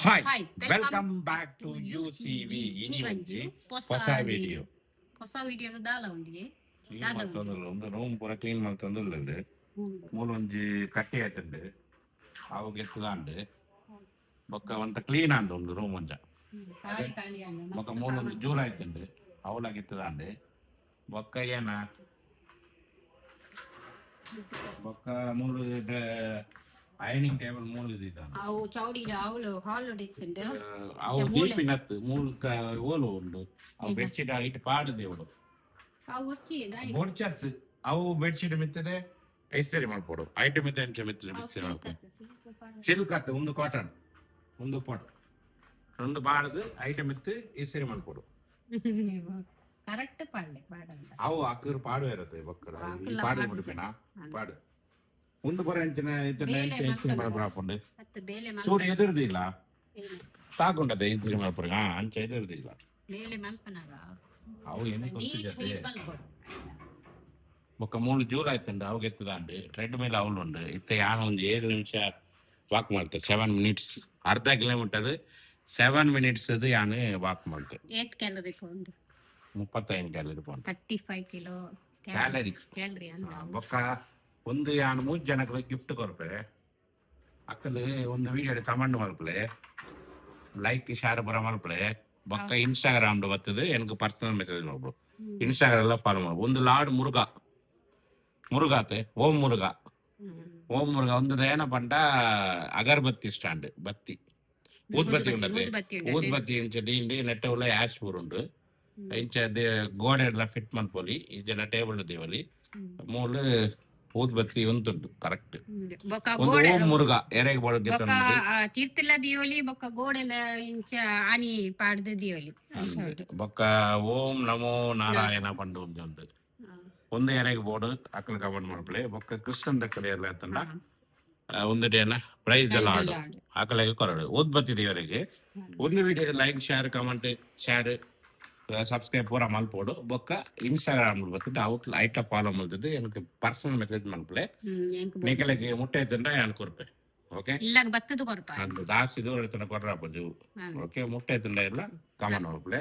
Hi hi welcome back to UCV ಇನಿ ಒಂಜಿ ಹೊಸ ವಿಡಿಯೋ ಹೊಸ ವಿಡಿಯೋ ದಾಲ ಒಂದಿಗೆ ಕ್ಲೀನ್ ಮಾಡ್ತಂದುಲ್ಲ ಒಂದು ರೂಮ್ ಪೂರ ಕ್ಲೀನ್ ಮಾಡ್ತಂದುಲ್ಲ ಮೂಲೊಂಜಿ ಕಟ್ಟಿ ಆಯ್ತಂಡು ಅವು ಗೆತ್ತದಾಂಡು ಬೊಕ್ಕ ಒಂತ ಕ್ಲೀನ್ ಆಂಡು ಒಂದು ರೂಮ್ ಒಂಜ ಬೊಕ್ಕ ಮೂಲೊಂದು ಜೂಲ ಆಯ್ತಂಡು ಅವಳ ಗೆತ್ತದಾಂಡು ಬೊಕ್ಕ ಏನ ಬೊಕ್ಕ ಮೂಲು ಐನಿಂಗ್ ಟೇಬಲ್ ಮೂಲು ಇದ್ದಾನೆ ಅವು ಚೌಡಿಲ ಅವಳು ಹಾಲ್ ಹೊಡಿತಿಂಡು ಅವು ದೀಪಿನತ್ತು ಮೂಲಕ ಓಲು ಉಂಡು ಅವು ಬೆಡ್ಶೀಟ್ ಇಟ್ಟು ಪಾಡು ದೇವಡು ಅವು ಉರ್ಚಿ ಬೋಡ್ಚತ್ತು ಅವು ಬೆಡ್ಶೀಟ್ ಮಿತ್ತದೆ ಐಸರಿ ಮಾಡ್ಕೊಡು ಐಟಮ್ ಮಿತ್ತೆ ಎಂಚ ಮಿತ್ತೆ ಮಿಸ್ತ್ರಿ ಮಾಡ್ಕೊಡು ಸಿಲ್ಕ್ ಅತ್ತು ಒಂದು ಕಾಟನ್ ಒಂದು ಪಾಟ್ ಒಂದು ಬಾಳದು ಐಟಮ್ ಇತ್ತು ಇಸರಿ ಮಾಡ್ಕೊಡು ಕರೆಕ್ಟ್ ಪಾಡ್ಲೆ ಪಾಡಂತ ಅವು ಅಕ್ಕರು ಪಾಡು ಇರುತ್ತೆ ಬಕ್ಕಡ ಈ ಪಾಡು ಮುಡಿಪೇನಾ ಪಾಡು ಒಂದು ಬರ ಎಂಚಿನ ಇತನ ಇಸರಿ ಮಾಡ್ಕೊಂಡು ಚೂರು ಎದುರುದಿಲ್ಲ ಸಾಕುಂಟದೆ ಇಸರಿ ಮಾಡ್ಕೊಡು ಅಂಚ ಎದುರುದಿಲ್ಲ ಅವು ಏನು ಗೊತ್ತಿದೆ ಬೊಕ್ಕ ಮೂಲು ಜೂಲ್ ಆಯ್ತಂಡು ಅವು ಗೆತ್ತದಾಂಡು ಟ್ರೆಡ್ ಮೇಲೆ ಅವಳುಂಡು ಇತ್ತ ಯಾನ ಒಂದು 7 ನಿಮಿಷ ವಾಕ್ ಮಾಡ್ತೆ 7 ಮಿನಿಟ್ಸ್ ಅರ್ಧ ಕಿಲೋಮೀಟರ್ 7 ಮಿನಿಟ್ಸ್ ಯಾನು ವಾಕ್ ಮಾಡ್ತೆ 8 ಕ್ಯಾಲರಿ ಕೊಂಡು 35 ಕ್ಯಾಲರಿ ಕೊಂಡು 35 ಕಿಲೋ ಕ್ಯಾಲರಿ ಬೊಕ್ಕ ಒಂದು ಯಾನು 3 ಜನಕ್ಕೆ ಗಿಫ್ಟ್ ಕೊರ್ಪೆ ಅಕ್ಕಲು ಒಂದು ವಿಡಿಯೋ ಕಮೆಂಟ್ ಮಲ್ಪಲೆ ಲೈಕ್ ಶೇರ್ ಬರ ಮಲ್ಪಲೆ ಬೊಕ್ಕ ಇನ್ಸ್ಟಾಗ್ರಾಮ್ ಬರ್ತದೆ எனக்கு ಪರ್ಸನಲ್ ಮೆಸೇಜ್ ಮಾಡ್ಬಿಡು ಇನ್ಸ್ಟಾಗ್ರಾಮ್ ಎಲ್ಲ ಫಾಲೋ ಮಾಡ್ಬೋದು ಒಂದು ಲಾರ್ಡ್ ಮುರುಗಾತೆ ಓಂ ಮುರುಘಾ ಒಂದು ಏನ ಪಂಡ ಅಗರ್ಬತ್ತಿ ಸ್ಟ್ಯಾಂಡ್ ಬತ್ತಿ ಊದ್ಬತ್ತಿ ಉಂಡತೆ ಊದ್ಬತ್ತಿ ಇಂಚ ದೀಂಡಿ ನೆಟ್ಟ ಉಲ್ಲ ಆಶ್ ಪೂರುಂಡು ಇಂಚ ಗೋಡೆ ಎಲ್ಲ ಫಿಟ್ ಮಲ್ಪೊಲಿ ಇಂಚ ಟೇಬಲ್ ದೇವಲಿ ಮೂಲು ಊದ್ಬತ್ತಿ ಉಂಟುಂಡು ಕರೆಕ್ಟ್ ಒಂದು ಓಂ ಮುರುಘಾ ಎರೆಗೆ ಬೋಡ ತೀರ್ಥಲ ದಿಯೋಲಿ ಬೊಕ್ಕ ಗೋಡೆಲ ಇಂಚ ಆನಿ ಪಾಡ್ದ ದಿಯೋಲಿ ಬೊಕ್ಕ ಓಂ ನಮೋ ನಾರಾಯಣ ಪಂಡು ಉಂಟು ಒಂದು ಎರೆಗೆ ಬೋರ್ಡ್ ಅಕ್ಕಲ ಕಮೆಂಟ್ ಮಾಡ್ಕೊಳ್ಳಿ ಬೊಕ್ಕ ಕೃಷ್ಣನ್ ದಕ್ಕಲೆ ಎಲ್ಲ ಆತಂಡ ಒಂದೆಡೆ ಪ್ರೈಸ್ ಎಲ್ಲ ಆಡು ಅಕ್ಕಲಿಗೆ ಕೊರಡು ಓದ್ಬತ್ತಿ ದೇವರಿಗೆ ಒಂದು video like share comment share subscribe ಪೂರ ಮಲ್ಪೋಡು ಬೊಕ್ಕ ಇನ್ಸ್ಟಾಗ್ರಾಮ್ ಬರ್ತದೆ ಔಟ್ ಐಟ ಫಾಲೋ ಮಾಡ್ತದೆ எனக்கு ಪರ್ಸನಲ್ ಮೆಸೇಜ್ ಮಲ್ಪಲೆ ನಿಕಲೆಗೆ ಮುಟ್ಟೆ ಐತಂಡ ಯಾನ್ ಕೊರ್ಪೆ ಓಕೆ ಇಲ್ಲ ಬತ್ತದು ಕೊರ್ಪ ಅಂದು ದಾಸಿ ದೂರ ಐತನ ಕೊರ್ರಾಪಜು ಓಕೆ ಮುಟ್ಟೆ ಐತಂಡ ಎಲ್ಲ ಕಮೆಂಟ್ ಮಾಡ್ಪಲೆ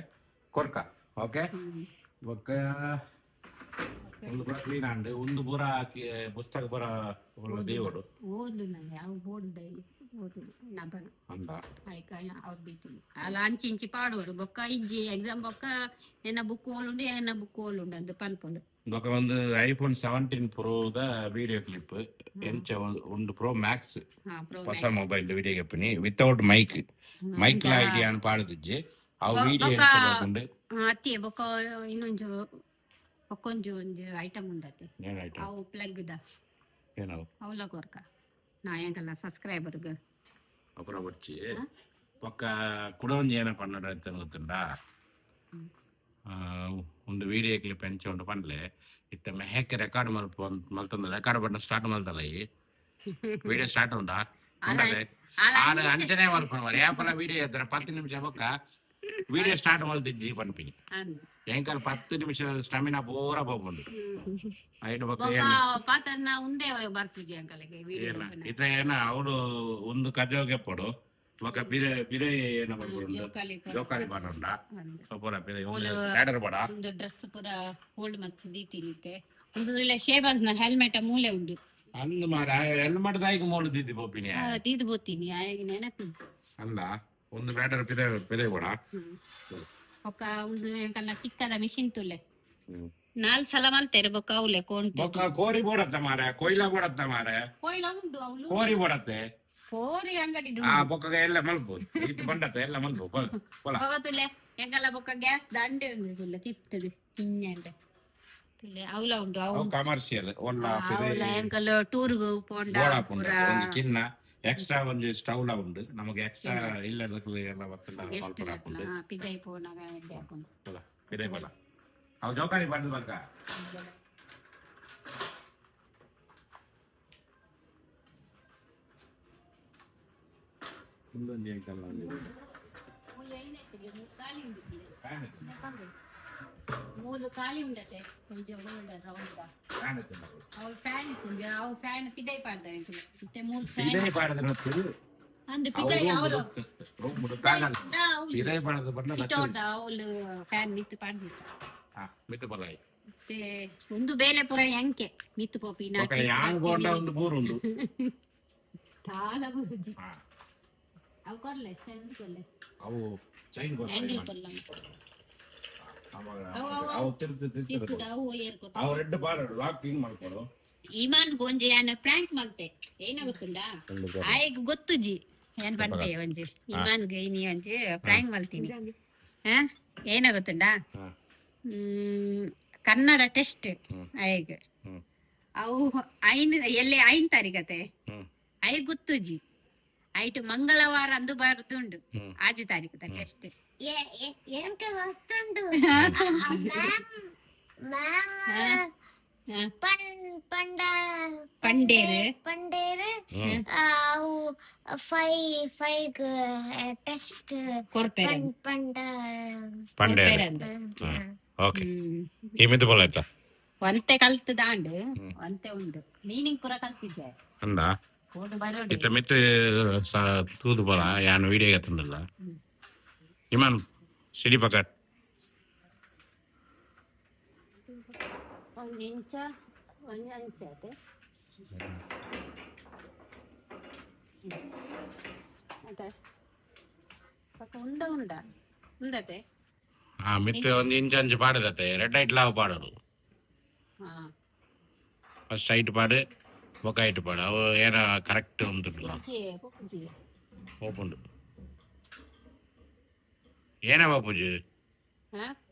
ಕೊರ್ಕ ಓಕೆ ಬೊಕ್ಕ ಒಂದು ಪೂರ ಕ್ಲೀನ್ ಆಂಡ್ ಒಂದು ಪೂರ ಪುಸ್ತಕ ಪೂರ ದೇವಡು ಓದು ಯಾವ ಬೋರ್ಡ್ ಡೈಲಿ ಓದು ನಬನ ಅಂದ ಐಕಾಯ ಅವ್ದಿತ್ತು ಅಲ್ಲ ಅಂಚಿ ಇಂಚಿ ಪಾಡೋಡು ಬೊಕ್ಕ ಇಜ್ಜಿ ಎಕ್ಸಾಮ್ ಬೊಕ್ಕ ಎನ್ನ ಬುಕ್ ಓಲುಂಡು ಎನ್ನ ಬುಕ್ ಓಲುಂಡು ಅದು ಪನ್ಪೊಂಡು ಬೊಕ್ಕ ಒಂದು iPhone 17 pro the video clip ಎಂಚ ಒಂದು ಪ್ರೋ ಮ್ಯಾಕ್ಸ್ ಹೊಸ ಮೊಬೈಲ್ ವಿಡಿಯೋ ಕೆಪ್ಪನಿ ವಿತೌಟ್ ಮೈಕ್ ಲ ಐಡಿಯಾ ಅನ್ ಪಾಡದಿಜ್ಜಿ ಆ ವಿಡಿಯೋ ಎಂಚ ಅತ್ತಿ ಬೊಕ್ಕ ಇನ್ನೊಂದು ಒಕ್ಕೊಂಜು ಒಂದು ಐಟಮ್ ಉಂಡತೆ ಅವು ಪ್ಲಗ್ ದ ಏನವು ಅವಲ ಕೊರ್ಕ ನಾ ಎಂಕಲ್ಲ ಸಬ್ಸ್ಕ್ರೈಬರ್ಗ ಅಪರ ಬಚ್ಚಿ ಪಕ್ಕ ಕುಡೊಂಜಿ ಏನ ಪನ್ನಡ ಅಂತ ಗೊತ್ತುಂಡ ಒಂದು ವಿಡಿಯೋ ಕ್ಲಿಪ್ ಎಂಚ ಉಂಡು ಪನ್ಲೆ ಇತ್ತ ಮೆಹಕ್ಕೆ ರೆಕಾರ್ಡ್ ಮಲ್ತಂದ ರೆಕಾರ್ಡ್ ಬಣ್ಣ ಸ್ಟಾರ್ಟ್ ಮಲ್ತಲ್ಲ ಈ ವಿಡಿಯೋ ಸ್ಟಾರ್ಟ್ ಉಂಡಾ ಆಳು ಅಂಚನೆ ಮಲ್ಪಣ ಮರಿ ಯಾಪಲ ವಿಡಿಯೋ ಇದ್ರೆ 10 ನಿಮಿಷ ಬೊಕ್ಕ ವಿಡಿಯೋ ಸ್ಟಾರ್ಟ್ ಮಲ್ತಿಜ್ಜಿ ಪನ್ಪಿನಿ ಎಂಕಲ್ 10 ನಿಮಿಷ ಸ್ಟಾಮಿನಾ ಪೂರ ಹೋಗ್ಬಂದು ಐದು ಪಾತನ್ನ ಉಂಡೆ ಬರ್ತಿದ್ದಿ ಅಂಕಲ್ಗೆ ವಿಡಿಯೋ ಇತ ಏನ ಅವಳು ಒಂದು ಕಜೋಗೆ ಪಡು ಮಕ ಬಿರೆ ಏನ ಮಾಡ್ಕೊಂಡು ಜೋಕಾಲಿ ಬಾರಂಡ ಪೂರ ಬಿರೆ ಒಂದು ಸ್ಯಾಡರ್ ಬಡ ಒಂದು ಡ್ರೆಸ್ ಪೂರ ಹೋಲ್ಡ್ ಮಾಡ್ತಿ ದೀತಿನಿಕೆ ಒಂದು ಇಲ್ಲ ಶೇಬಾಸ್ ನ ಹೆಲ್ಮೆಟ್ ಮೂಲೆ ಉಂಡು ಅಂದು ಮಾರ ಹೆಲ್ಮೆಟ್ ದಾಯಿಗೆ ಮೂಲೆ ದೀದಿ ಬೋಪಿನಿ ದೀದಿ ಬೋತೀನಿ ಆಯಗ ನೆನಪು ಅಲ್ಲ ಒಂದು ಬ್ಯಾಟರ್ ಪಿದೆ ಕೂಡ ಒಕ್ಕ ಒಂದು ಎಂಕಲ್ಲ ಟಿಕ್ಕದ ಮಿಷಿನ್ ತುಲೆ 4 ಸಲ ಮಲ್ತೇರೆ ಬೊಕ್ಕ ಅವಲೆ ಕೋಂಟೆ ಬೊಕ್ಕ ಕೋರಿ ಬೋಡತ್ತ ಮಾರೆ ಕೊಯ್ಲ ಬೋಡತ್ತ ಮಾರೆ ಕೊಯ್ಲ ಉಂಡು ಅವಳು ಕೋರಿ ಬೋಡತ್ತೆ ಕೋರಿ ಅಂಗಡಿ ಬೊಕ್ಕ ಎಲ್ಲ ಮಲ್ಬೋದು ಇದು ಬಂಡತ್ತೆ ಎಲ್ಲ ಮಲ್ಬೋ ತುಲೆ ಎಂಕಲ್ಲ ಬೊಕ್ಕ ಗ್ಯಾಸ್ ದಂಡೆ ಉಂಡು ತುಲೆ ತಿರ್ತದೆ ಕಿಂಜಂಡೆ ತುಲೆ ಅವಲ ಉಂಡು ಅವು ಕಮರ್ಷಿಯಲ್ ಒಲ್ಲ ಎಂಕಲ್ಲ ಟೂರ್ಗು ಪೋಂಡ ಪೂರ ಕಿನ್ನ ಎಕ್ಸ್ಟ್ರಾ ಒಂದು ಸ್ಟವ್ ಲ ಉಂಡು ನಮಗೆ ಎಕ್ಸ್ಟ್ರಾ ಇಲ್ಲದಕ್ಕೆ ಎಲ್ಲ ಬರ್ತಲ್ಲ ಪಿದೈ ಪೋನಾಗ ಎಡ್ಡೆ ಹಾಕೊಂಡು ಪಿದೈ ಬಲ ಅವು ಜೋಕಾಲಿ ಬಂದು ಬರ್ಕ ಮುಂದೊಂದು ಏಕಲ್ಲ ಮೂಲು ಖಾಲಿ ಉಂಡತೆ కొంచెం రౌండ్ గా ఫ్యాన్ ఇస్తుంది ఆ ఫ్యాన్ పిదై పాడదా ఇంట్లో ఇతే మూలు ఫ్యాన్ పిదై పాడదా నొత్తు ಅಂದು ಪಿದ ಅವರು ರೂಮ್ ಬಿಡುತ್ತಾಗಲ್ಲ ಇದೇ ಪಡದ ಬಣ್ಣ ಸಿಟೌಟ್ ಅವಳು ಫ್ಯಾನ್ ಮಿತ್ತು ಪಾಡ್ದಿತ್ತು ಮಿತ್ತು ಬಲಾಯಿ ಒಂದು ಬೇಲೆ ಪುರ ಎಂಕೆ ಮಿತ್ತು ಪೋಪಿ ಯಾನ್ ಗೋಂಡ ಒಂದು ಮೂರುಂಡು ತಾಳ ಬುರುಜಿ ಅವು ಕೊರ್ಲೆ ಸೆಂಡ್ ಕೊರ್ಲೆ ಅವು ಚೈನ್ ಆಂಗಲ್ ಕೊರ್ಲ ಅವು ತಿರ್ತು ಅವು ಏರ್ ಕೊರ್ಲ ಅವು ರೆಡ್ ಬಾರ್ ಲಾಕಿಂಗ್ ಮಾಡ್ಕೊಡು ಇಮಾನ್ ಗೊಂಜೆ ಯಾನ ಪ್ರಾಂಕ್ ಮಾಡ್ತೆ ಏನ ಗೊತ್ತುಂಡ ಆಯ್ಗ ಗೊತ್ತುಜಿ ಏನ್ ಬಂದೆ ಒಂಜಿ ಇಮಾನ್ಗೆ ಇನಿ ಒಂಜಿ ಪ್ರಾಂಕ್ ಮಾಡ್ತೀನಿ ಏನ ಗೊತ್ತುಂಡ ಕನ್ನಡ ಟೆಸ್ಟ್ ಆಯ್ಗ ಅವು ಎಲ್ಲಿ 5 ತಾರೀಕತೆ ಐಗ್ ಗೊತ್ತುಜಿ ಐಟು ಮಂಗಳವಾರ ಅಂದು ಬರುದುಂಡು 5 ತಾರೀಕದ ಟೆಸ್ಟ್ ಪಂಡೇರು ಅವು 5 ಟೆಸ್ಟ್ ಓಕೆ ಏಮಿದು ಬೋಲಾಯ್ತಾ ಒಂತೆ ಕಲ್ತು ದಾಂಡು ಒಂತೆ ಉಂಡು ಮೀನಿಂಗ್ ಪೂರ ಕಲ್ತಿದ್ದೆ ಅಂದ ಓಡು ಬರೋಡು ಇತ್ತ ಮಿತ್ತು ತೂದು ಬೋಲ ಯಾನು ವಿಡಿಯೋ ಎತ್ತುಂಡಲ್ಲ ಇಮಾನ್ ಸಿಡಿ ಪಕಟ್ ಒಂದು ಇಂಚ ಅದೇ ಅದೇ ಪಕ್ಕ ಉಂದತೆ ಮಿತ್ತು ಒಂದು ಇಂಚ್ ಅಂಚು ಪಾಡದತ್ತೆ ರೆಡ್ ಹೈಟ್ ಲಾವ್ ಪಾಡೋರು ಫಸ್ಟ್ ಹೈಟ್ ಪಾಡು ಬೊಕ್ಕ ಹೈಟ್ ಪಾಡು ಅವು ಏನ ಕರೆಕ್ಟ್ ಉಂಟು ಓಪುಂಡು ಏನ ಬಾಪೂಜಿ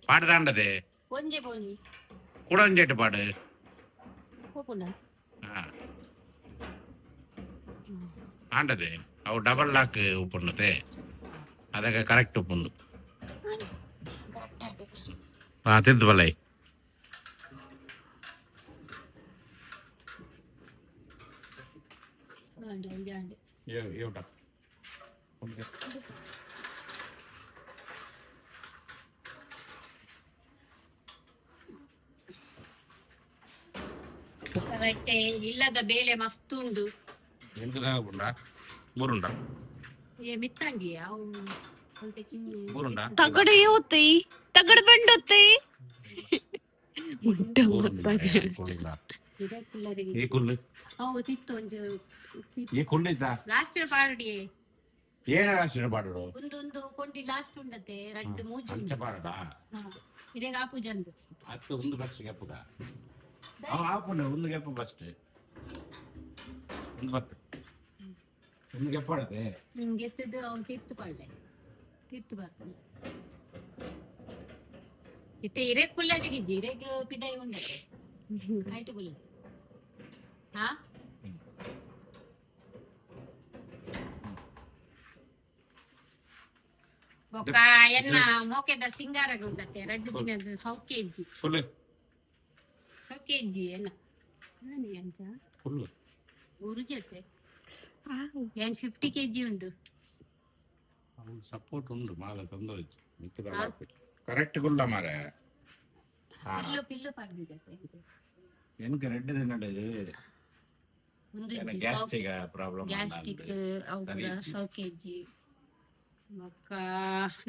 ಪಾಡ್ದಾಂಡದೆ ಒಂಜೆ ಪೋನಿ ಕೂಡ ಒಂಜೆಟ್ಟು ಪಾಡು ಆಂಡದೆ ಅವು ಡಬಲ್ ಲಾಕ್ ಉಪ್ಪುಂಡತೆ ಅದಕ್ಕೆ ಕರೆಕ್ಟ್ ಉಪ್ಪುಂಡು ತಿರ್ದು ಬಲ್ಲೈ ಇಲ್ಲದ ಬೇಳೆ ಮಸ್ತ್ ಉಂಡು ಮೂರುಂಡ ಮಿತ್ತಂಡಿ ಅವು ಮೂರುಂಡ ತಗಡು ಓದ್ತೈ ತಗಡು ಬಂಡೊತ್ತೈ ಈ ಕುಲ್ಲು ಅವು ತಿತ್ತು ಒಂಜು ಈ ಕುಳ್ಳಿದ್ದ ಲಾಸ್ಟ್ ಪಾಡಿ ಏನ ರಾಷ್ಟ್ರ ಪಾಡೋರು ಒಂದು ಕೊಂಡಿ ಲಾಸ್ಟ್ ಉಂಡತೆ ರಡ್ಡು ಮೂಜು ಅಂಚ ಪಾಡದ ಇದಾಗ ಆಪು ಜಂದು ಹತ್ತು ಒಂದು ಫಸ್ಟ್ ಗೆಪ್ಪುದ ಅವ ಆಪುಂಡ ಒಂದು ಗೆಪ್ಪು ಫಸ್ಟ್ ಒಂದು ಬತ್ತು ಒಂದು ಗೆಪ್ಪಾಡದೆ ಗೆತ್ತದು ಅವ್ನು ತಿರ್ತು ಪಾಡ್ಲೆ ತಿರ್ತು ಬರ್ತಾನೆ ಇತ್ತೆ ಇರೇಗ್ ಕುಲ್ಲಡಿಗಿಜ್ಜಿ ಇರೇಗ್ ಪಿದಾಯಿ ಉಂಡತೆ ಆಯ್ತು ಕುಲ್ಲ ಹಾ ಬೊಕ್ಕ ಎನ್ನ ಮೋಕೆದ ಸಿಂಗಾರಗ ಉಂಡತೆ 2 ದಿನದ 100 kg ಫುಲ್ 100 kg ಎನ್ನ ನಾನಿ ಅಂಚ ಫುಲ್ ಊರು ಜೊತೆ ಏನ್ 50 kg ಉಂಡು ಸಪೋರ್ಟ್ ಉಂಡು ಮಾಲ ತಂದೋಯ್ತು ಕರೆಕ್ಟ್ ಗುಲ್ಲ ಮಾರೆ ಪಿಲ್ಲು ಪಾಡ್ದಿದೆ ಎನ್ಕ ರೆಡ್ ನಡದು ಒಂದು ಗ್ಯಾಸ್ಟ್ರಿಕ್ ಪ್ರಾಬ್ಲಮ್ ಗ್ಯಾಸ್ಟ್ರಿಕ್ ಅವು ಕೂಡ 100 kg ಬೊಕ್ಕ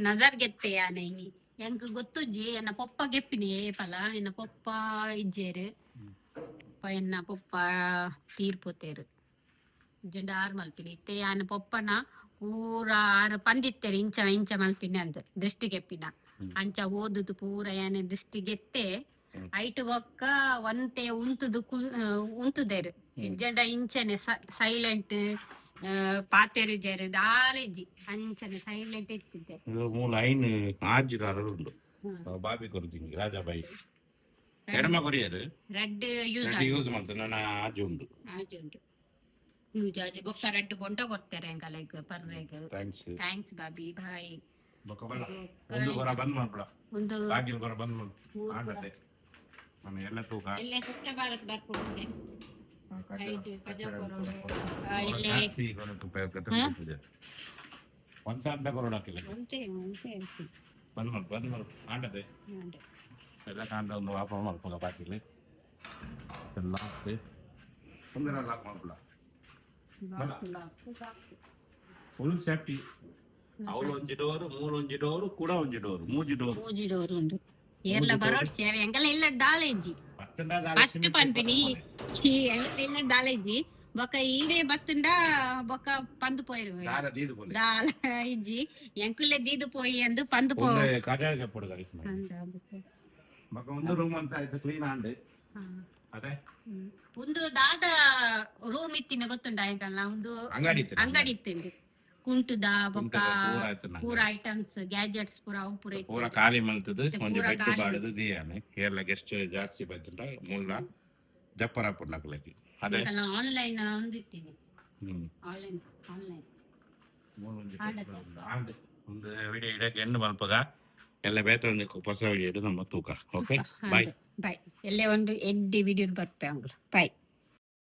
ನಜರ್ ಗೆತ್ತೆ ಯಾನೈನಿ ಎಂಕ್ ಗೊತ್ತುಜ್ಜಿ ಎನ್ನ ಪೊಪ್ಪ ಗೆಪ್ಪಿನಿ ಏಪಲ ಎನ್ನ ಪೊಪ್ಪ ಇಜ್ಜೇರು ಎನ್ನ ಪೊಪ್ಪ ತೀರ್ಪೋತೇರು ಜಂಡ 6 ಮಲ್ಪಿನಿ ಇತ್ತೆ ಯಾನ ಪೊಪ್ಪನ ಪೂರ 6 ಪಂದಿತ್ತೇರು ಇಂಚ ಮಲ್ಪಿನಿ ಅಂತ ದೃಷ್ಟಿ ಗೆಪ್ಪಿನ ಅಂಚ ಓದುದು ಪೂರ ಯಾನೆ ದೃಷ್ಟಿ ಗೆತ್ತೆ ಐಟು ಬೊಕ್ಕ ಒಂತೆ ಉಂತುದೇರು ಇಜ್ಜಂಡ ಇಂಚನೆ ಸೈಲೆಂಟ್ ಪಾತೆರು ಜರು ದಾಲೆಜ್ಜಿ ಅಂಚನೆ ಸೈಲೆಂಟ್ ಇತ್ತಿದ್ದೆ ಮೂಲ ಐನ್ ಆಜ್ಜಿಗಾರರು ಬಾಬಿ ಕೊಡ್ತೀನಿ ರಾಜಾಬಾಯಿ ಎಡಮ ಕೊರಿಯರು ರೆಡ್ ಯೂಸ್ ಮಾಡ್ತಾರೆ ನನ್ನ ಆಜು ಉಂಟು ಯೂಸ್ ಆಜು ಬೊಕ್ಕ ರೆಡ್ ಬೊಂಡ ಕೊಡ್ತಾರೆ ಎಂಕಲೈಕ್ ಪರ್ರೆಗ್ ಥ್ಯಾಂಕ್ಸ್ ಬಾಬಿ ಬಾಯ್ ಬೊಕ್ಕ ಬಲ್ಲ ಒಂದು ಬರ ಬಂದ್ ಮಾಡ್ಬಿಡ ಒಂದು ಬಾಗಿಲ್ ಬರ ಬಂದ್ ಮಾಡು ಆಡದೆ ನಾನು ಎಲ್ಲ ತೂಕ ಎಲ್ಲ ಸ್ವಚ್ಛ ಭಾರತ್ ಬರ್ಕೊಡ್ತೀನಿ ಎಲ್ಲ ಕಾಂಡ ಒಂದು ವಾಪ ಮಾಡ್ಕೊಂಡ ಬಾಕಿಲಿ ಎಲ್ಲ ಹಾಕಿ ಒಂದರ ಲಾಕ್ ಮಾಡ್ಬಿಡ ಫುಲ್ ಸೇಫ್ಟಿ. ಅವಳು ಒಂಜಿ ಡೋರ್, ಮೂಲು ಒಂಜಿ ಡೋರ್, ಕೂಡ ಒಂಜಿ ಡೋರ್, ಮೂಜಿ ಡೋರ್. ಮೂಜಿ ಡೋರ್ ಉಂಡು. ಏರ್ಲ ಬರೋಡ್ ಸೇವೆ ಎಂಕಲ್ಲ ಇಲ್ಲ ದಾಲೇಜಿ ಫಸ್ಟ್ ಪನ್ಪಿನಿ ಎಂಕಲ್ಲ ಇಲ್ಲ ದಾಲೇಜಿ ಬೊಕ ಈಡೆ ಬತ್ತುಂಡ ಬೊಕ ಪಂದು ಪೋಯ್ರು ದಾಲ ಇಜ್ಜಿ ಎಂಕುಲೆ ದೀದು ಪೋಯಿ ಅಂದು ಪಂದು ಪೋ ಒಂದು ರೂಮ್ ಅಂತ ಕ್ಲೀನ್ ಆಂಡ್ ಅದೇ ಒಂದು ದಾದ ರೂಮ್ ಇತ್ತಿನ ಗೊತ್ತುಂಡ ಎಂಕಲ್ಲ ಒಂದು ಅಂಗಡಿ ಇತ್ತಿಂಡು ಕುಂಟುದ ಬೊಕ್ಕ ಪೂರ ಐಟಮ್ಸ್ ಗ್ಯಾಜೆಟ್ಸ್ ಪೂರ ಅವು ಪೂರ ಇತ್ತು ಪೂರ ಖಾಲಿ ಮಲ್ತದು ಒಂಜಿ ಬೆಡ್ ಬಾಡದು ದಿಯಾನೆ ಕೇರಳ ಗೆಸ್ಟ್ ಜಾಸ್ತಿ ಬತ್ತುಂಡ ಮುಲ್ಲ ಜಪ್ಪರ ಪುಂಡಕ್ಲಕಿ ಅದೇ ಆನ್ಲೈನ್ ಒಂದು ಇಟ್ಟಿನಿ ಆನ್ಲೈನ್ ಒಂದು ವಿಡಿಯೋ ಇಡಕ್ಕೆ ಎಂಡ್ ಮಲ್ಪಗ ಎಲ್ಲ ಬೇತ ಹೊಸ ವಿಡಿಯೋ ನಮ್ಮ ತೂಕ. ಓಕೆ ಬಾಯ್ ಬಾಯ್ ಎಲ್ಲೇ ಒಂದು ಎಡ್ಡಿ ವಿಡಿಯೋ ಬರ್ಪೆ ಅಂಗ್ಲ ಬಾಯ್.